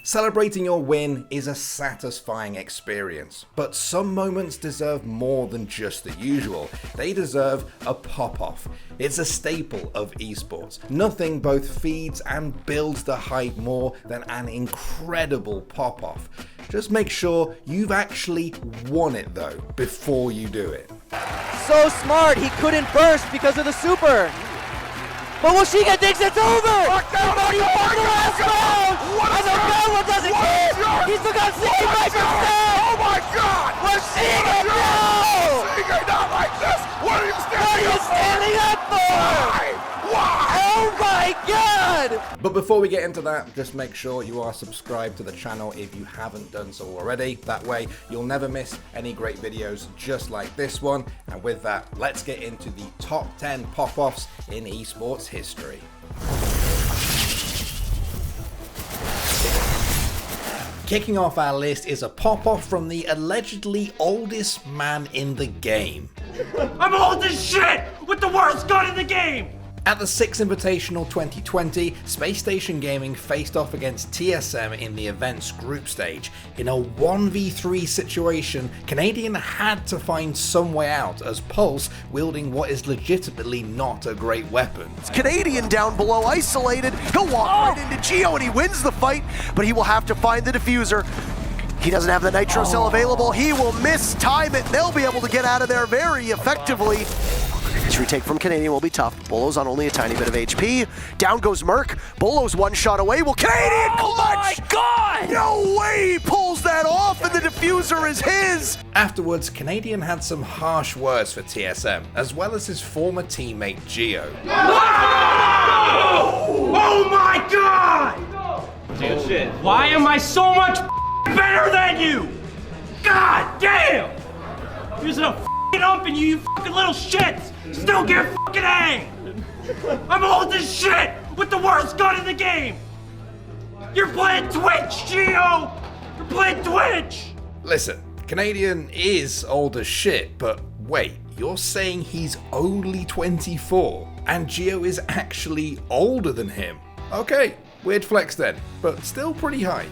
Celebrating your win is a satisfying experience, but some moments deserve more than just the usual. They deserve a pop-off. It's a staple of esports. Nothing both feeds and builds the hype more than an incredible pop-off. Just make sure you've actually won it though, before you do it. So smart, he couldn't burst because of the super. But Washiga thinks it's over! He won the last round! And the Bella doesn't care! He still got 65%! Oh my god! Washiga, no! Washiga, not like this! What are you standing up for? Why? Oh my god! But before we get into that, just make sure you are subscribed to the channel if you haven't done so already. That way, you'll never miss any great videos just like this one. And with that, let's get into the top 10 pop-offs in esports history. Kicking off our list is a pop-off from the allegedly oldest man in the game. I'm old as shit with the worst gun in the game! At the 6th Invitational 2020, Space Station Gaming faced off against TSM in the event's group stage. In a 1v3 situation, Canadian had to find some way out as Pulse wielding what is legitimately not a great weapon. It's Canadian down below, isolated. He'll walk right into Geo and he wins the fight, but he will have to find the diffuser. He doesn't have the nitro cell available. He will mistime it. They'll be able to get out of there very effectively. This retake from Canadian will be tough. Bolo's on only a tiny bit of HP. Down goes Merc. Bolo's one shot away. Will Canadian clutch? Oh my god! No way he pulls that off and the diffuser is his! Afterwards, Canadian had some harsh words for TSM, as well as his former teammate Geo. Oh my god! Dude, shit. Why am I so much better than you? God damn! Using a ump and you fucking little shits still get fucking hang! I'm old as shit with the worst gun in the game! You're playing Twitch, Geo! You're playing Twitch! Listen, Canadian is old as shit, but wait, you're saying he's only 24 and Geo is actually older than him? Okay, weird flex then, but still pretty hype.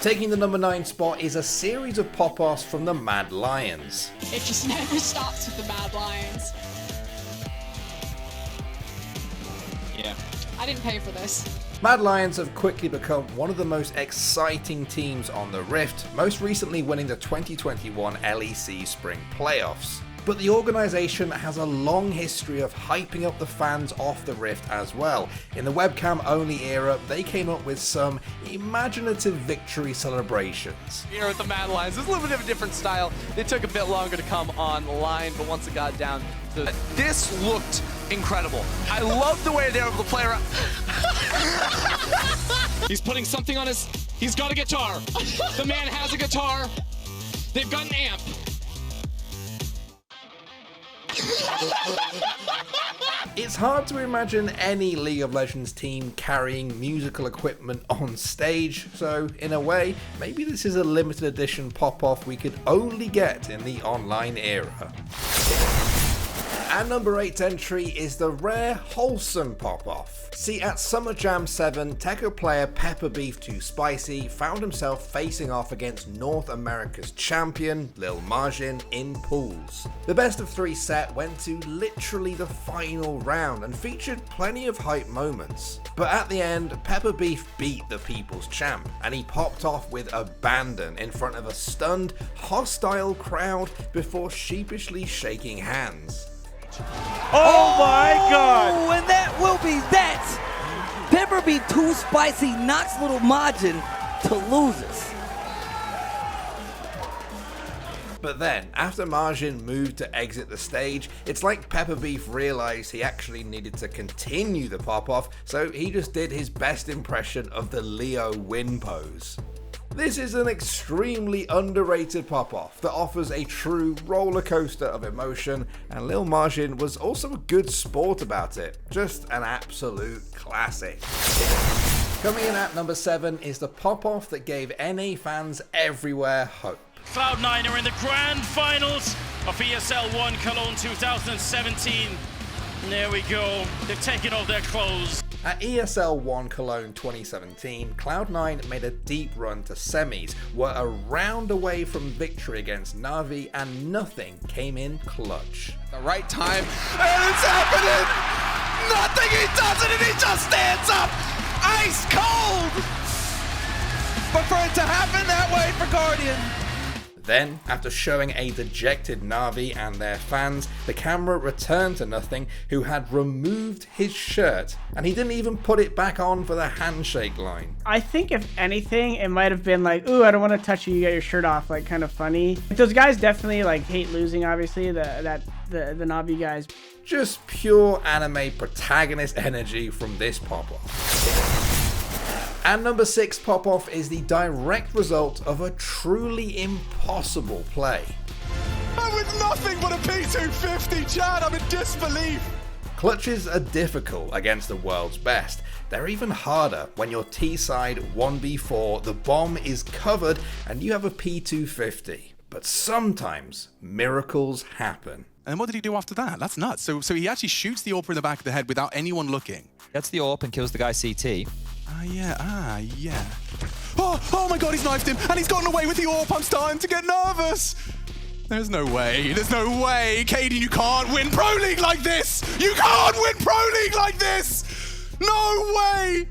Taking the number 9 spot is a series of pop-offs from the Mad Lions. It just never stops with the Mad Lions. Yeah. I didn't pay for this. Mad Lions have quickly become one of the most exciting teams on the Rift, most recently winning the 2021 LEC Spring Playoffs. But the organisation has a long history of hyping up the fans off the Rift as well. In the webcam-only era, they came up with some imaginative victory celebrations. Here with the Mad Lions, it's a little bit of a different style. It took a bit longer to come online, but once it got down to this looked incredible. I love the way they're able to play around. He's putting something on his... He's got a guitar. The man has a guitar. They've got an amp. It's hard to imagine any League of Legends team carrying musical equipment on stage, so in a way, maybe this is a limited edition pop-off we could only get in the online era. Our number 8's entry is the rare wholesome pop-off. See, at Summer Jam 7, Techo player Pepper Beef Too Spicy found himself facing off against North America's champion, Lil Margin, in pools. The best of 3 set went to literally the final round and featured plenty of hype moments. But at the end, Pepper Beef beat the people's champ, and he popped off with abandon in front of a stunned, hostile crowd before sheepishly shaking hands. Oh my god! And that will be that! Pepper Beef Too Spicy knocks little Margin to losers. But then, after Margin moved to exit the stage, it's like Pepper Beef realized he actually needed to continue the pop-off, so he just did his best impression of the Leo win pose. This is an extremely underrated pop-off that offers a true roller coaster of emotion, and Lil Margin was also a good sport about it. Just an absolute classic. Coming in at number 7 is the pop-off that gave NA fans everywhere hope. Cloud9 are in the grand finals of ESL One Cologne 2017. And there we go. They've taken off their clothes. At ESL One Cologne 2017, Cloud9 made a deep run to semis, were a round away from victory against Na'Vi, and nothing came in clutch. The right time, and it's happening! Nothing, he does it, and he just stands up! Ice cold! But for it to happen that way for Guardian. Then, after showing a dejected Na'Vi and their fans, the camera returned to Nothing, who had removed his shirt, and he didn't even put it back on for the handshake line. I think if anything, it might have been like, ooh, I don't want to touch you, you got your shirt off, like kind of funny. Those guys definitely like hate losing, obviously, the Na'Vi guys. Just pure anime protagonist energy from this pop-off. And number 6 pop-off is the direct result of a truly impossible play. And with nothing but a P250, Chad, I'm in disbelief. Clutches are difficult against the world's best. They're even harder when you're T-side 1v4, the bomb is covered, and you have a P250. But sometimes miracles happen. And what did he do after that? That's nuts. So he actually shoots the AWP in the back of the head without anyone looking. Gets the AWP and kills the guy CT. Yeah. Oh my god, he's knifed him, and he's gotten away with the AWP. I'm starting to get nervous. There's no way. Kaden, you can't win Pro League like this. You can't win Pro League like this. No way.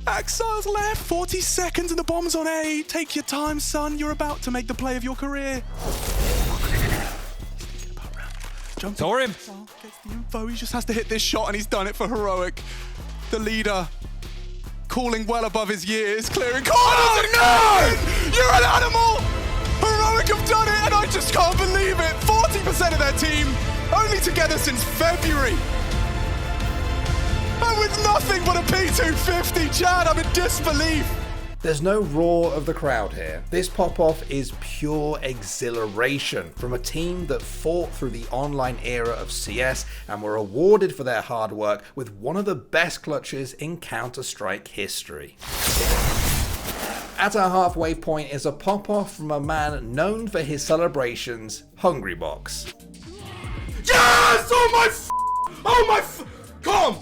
Exile's left, 40 seconds and the bomb's on A. Take your time, son. You're about to make the play of your career. Saw him. Gets the info. He just has to hit this shot, and he's done it for Heroic. The leader, calling well above his years, clearing corners. Oh no! You're an animal! Heroic have done it, and I just can't believe it. 40% of their team, only together since February. And with nothing but a P250, Chad, I'm in disbelief. There's no roar of the crowd here. This pop-off is pure exhilaration from a team that fought through the online era of CS and were awarded for their hard work with one of the best clutches in Counter-Strike history. At our halfway point is a pop-off from a man known for his celebrations, Hungrybox. Yes! Oh my Calm,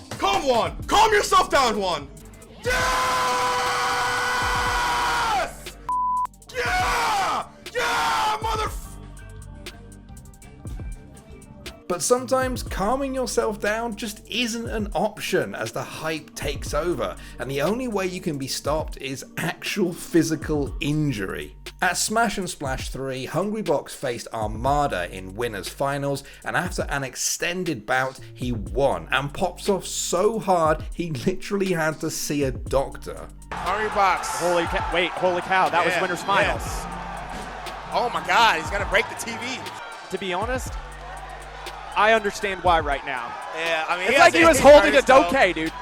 Juan. Calm yourself down, Juan. Yes! Yeah, mother. But sometimes calming yourself down just isn't an option as the hype takes over, and the only way you can be stopped is actual physical injury. At Smash and Splash 3, Hungrybox faced Armada in winners finals, and after an extended bout, he won and pops off so hard he literally had to see a doctor. Hungrybox. Holy cow, that was winners finals. Yes. Oh my god, he's gonna break the TV. To be honest, I understand why right now. Yeah, I mean, it's like he was holding a Doke, dude.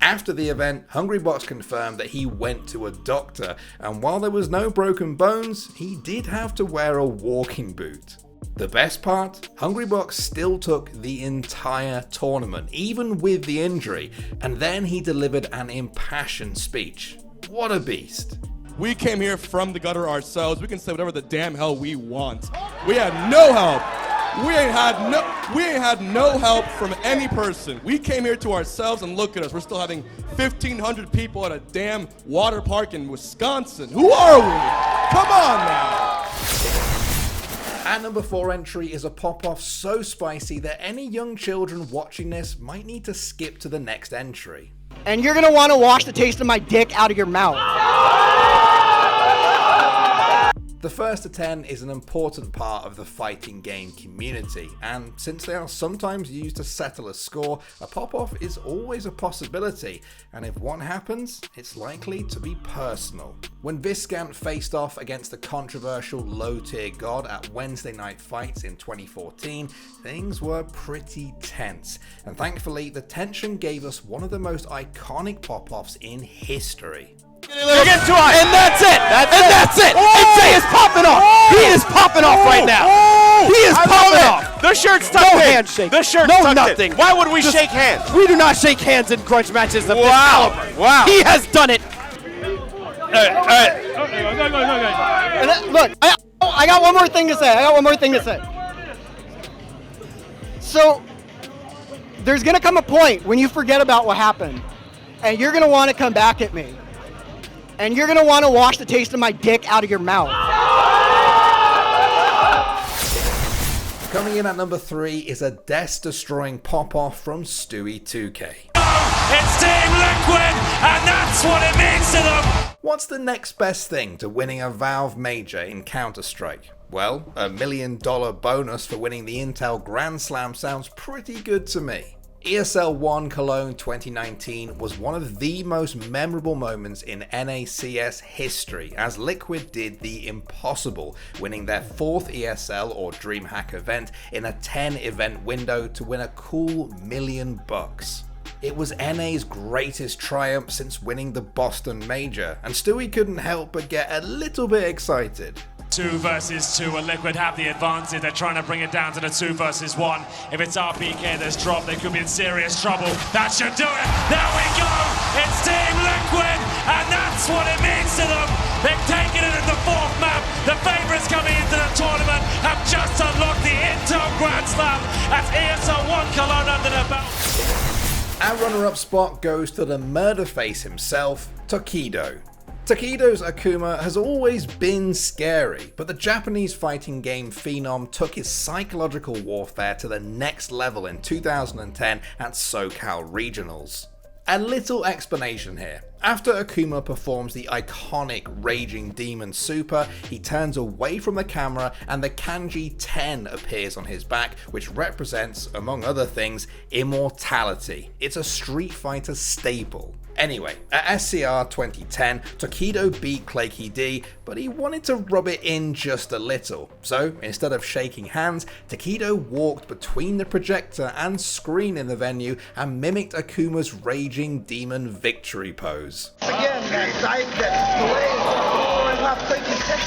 After the event, Hungrybox confirmed that he went to a doctor, and while there was no broken bones, he did have to wear a walking boot. The best part? Hungrybox still took the entire tournament, even with the injury, and then he delivered an impassioned speech. What a beast. We came here from the gutter ourselves. We can say whatever the damn hell we want. We had no help. We ain't had no help from any person. We came here to ourselves, and look at us. We're still having 1,500 people at a damn water park in Wisconsin. Who are we? Come on now. At number 4 entry is a pop-off so spicy that any young children watching this might need to skip to the next entry. And you're gonna want to wash the taste of my dick out of your mouth. The first to 10 is an important part of the fighting game community, and since they are sometimes used to settle a score, a pop-off is always a possibility, and if one happens, it's likely to be personal. When Viscant faced off against the controversial low-tier god at Wednesday Night Fights in 2014, things were pretty tense, and thankfully the tension gave us one of the most iconic pop-offs in history. And that's it. That's it. Itsei is popping off. He is popping off right now. He is popping off. The shirt's tucked in. Handshake. The shirt's tucked in. Why would we shake hands? We do not shake hands in grudge matches of this caliber. Wow. He has done it. Look, I got one more thing to say. So, there's gonna come a point when you forget about what happened. and you're gonna want to come back at me. And you're gonna want to wash the taste of my dick out of your mouth. Coming in at number 3 is a death-destroying pop-off from Stewie2K. It's Team Liquid, and that's what it means to them! What's the next best thing to winning a Valve Major in Counter-Strike? Well, a $1 million bonus for winning the Intel Grand Slam sounds pretty good to me. ESL One Cologne 2019 was one of the most memorable moments in NACS history, as Liquid did the impossible, winning their 4th ESL or DreamHack event in a 10-event window to win a cool $1 million. It was NA's greatest triumph since winning the Boston Major, and Stewie couldn't help but get a little bit excited. 2 versus 2, and Liquid have the advantage. They're trying to bring it down to the 2 versus 1. If it's RPK that's dropped, they could be in serious trouble. That should do it. There we go. It's Team Liquid, and that's what it means to them. They've taken it in the 4th map. The favourites coming into the tournament have just unlocked the Intel Grand Slam. That's ESL One Cologne under their belt. Our runner-up spot goes to the murder face himself, Takedow. Takedow's Akuma has always been scary, but the Japanese fighting game phenom took his psychological warfare to the next level in 2010 at SoCal Regionals. A little explanation here. After Akuma performs the iconic Raging Demon Super, he turns away from the camera and the kanji 10 appears on his back, which represents, among other things, immortality. It's a Street Fighter staple. Anyway, at SCR 2010, Takedow beat Claky D, but he wanted to rub it in just a little. So, instead of shaking hands, Takedow walked between the projector and screen in the venue and mimicked Akuma's Raging Demon victory pose. Again, that side that blade, not taking tech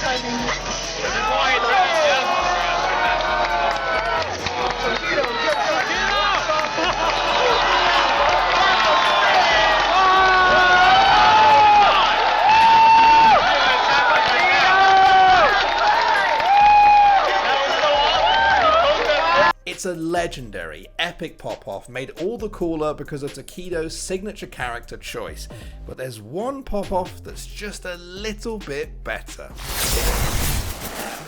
It's a legendary, epic pop-off made all the cooler because of Takedow's signature character choice, but there's one pop-off that's just a little bit better.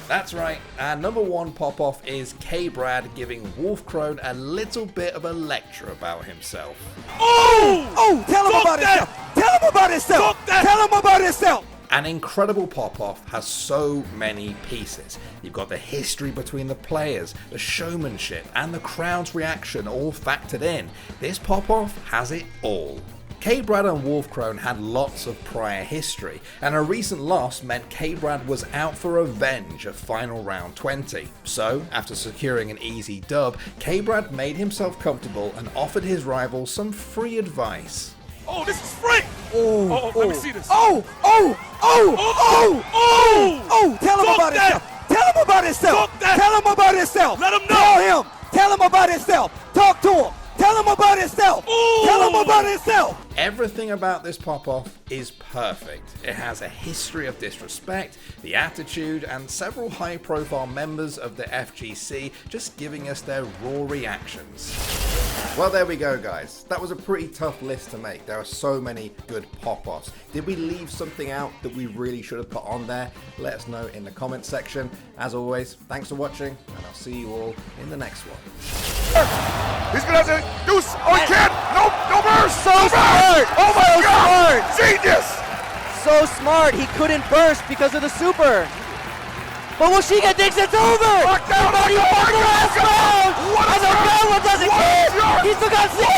That's right, our number 1 pop-off is Kbrad giving Wolfcrone a little bit of a lecture about himself. Oh! Tell him about himself! Tell him about himself! Tell him about himself! An incredible pop-off has so many pieces. You've got the history between the players, the showmanship, and the crowd's reaction all factored in. This pop-off has it all. Kbrad and Wolfcrone had lots of prior history, and a recent loss meant Kbrad was out for revenge at final round 20. So, after securing an easy dub, Kbrad made himself comfortable and offered his rival some free advice. Oh, this is free! Let me see this. Tell him about himself! Tell him about himself! Tell him about himself! Let him know! Tell him about himself! Talk to him! Tell him about himself! Tell him about himself! Everything about this pop-off is perfect. It has a history of disrespect, the attitude, and several high-profile members of the FGC just giving us their raw reactions. Well, there we go, guys. That was a pretty tough list to make. There are so many good pop-offs. Did we leave something out that we really should have put on there? Let us know in the comments section. As always, thanks for watching, and I'll see you all in the next one. He's gonna have to do. Oh, he can't! No burst! So smart! Oh my God! Genius! So smart, he couldn't burst because of the super. But Washiga thinks it's over! Lockdown! He won the last round! And the Bella doesn't care! He still got 6